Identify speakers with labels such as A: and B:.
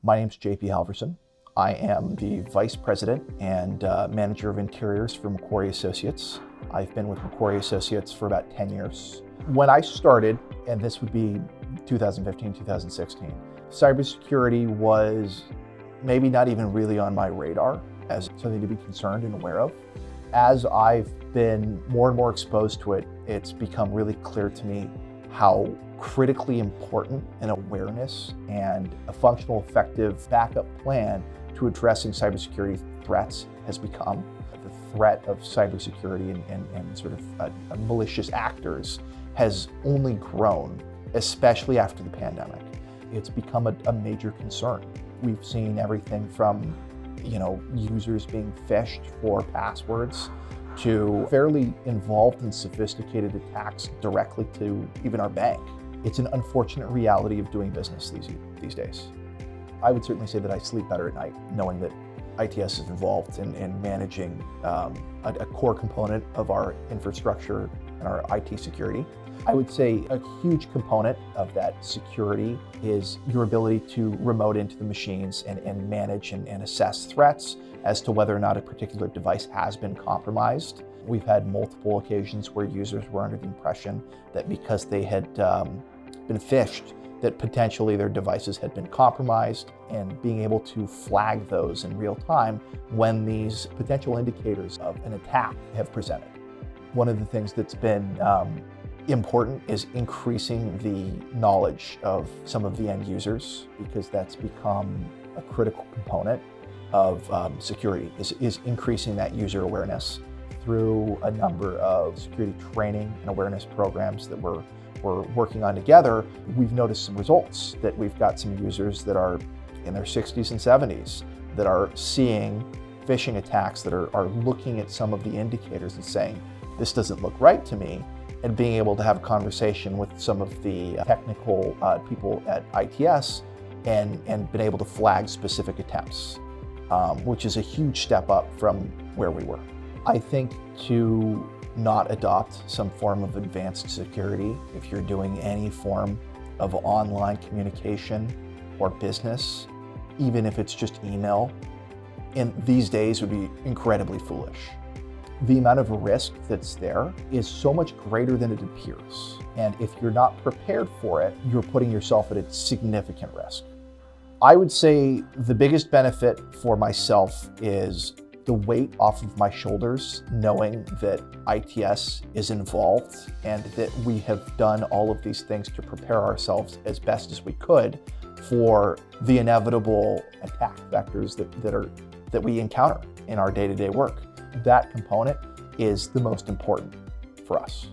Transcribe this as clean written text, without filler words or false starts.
A: My name's JP Halverson. I am the Vice President and Manager of Interiors for McQuarrie Associates. I've been with McQuarrie Associates for about 10 years. When I started, and this would be 2015, 2016, cybersecurity was maybe not even really on my radar as something to be concerned and aware of. As I've been more and more exposed to it, it's become really clear to me how critically important an awareness and a functional, effective backup plan to addressing cybersecurity threats has become. The threat of cybersecurity and sort of malicious actors has only grown, especially after the pandemic. It's become a major concern. We've seen everything from users being phished for passwords to fairly involved and sophisticated attacks directly to even our bank. It's an unfortunate reality of doing business these days. I would certainly say that I sleep better at night knowing that ITS is involved in managing a core component of our infrastructure and our IT security. I would say a huge component of that security is your ability to remote into the machines and manage and assess threats as to whether or not a particular device has been compromised. We've had multiple occasions where users were under the impression that because they had been phished, that potentially their devices had been compromised, and being able to flag those in real time when these potential indicators of an attack have presented. One of the things that's been important is increasing the knowledge of some of the end users, because that's become a critical component of security, is increasing that user awareness through a number of security training and awareness programs that we're working on together. We've noticed some results, that we've got some users that are in their 60s and 70s that are seeing phishing attacks that are looking at some of the indicators and saying, this doesn't look right to me, and being able to have a conversation with some of the technical people at ITS and been able to flag specific attempts, which is a huge step up from where we were. I think to not adopt some form of advanced security if you're doing any form of online communication or business, even if it's just email, in these days would be incredibly foolish. The amount of risk that's there is so much greater than it appears. And if you're not prepared for it, you're putting yourself at a significant risk. I would say the biggest benefit for myself is the weight off of my shoulders, knowing that ITS is involved and that we have done all of these things to prepare ourselves as best as we could for the inevitable attack vectors that we encounter in our day-to-day work. That component is the most important for us.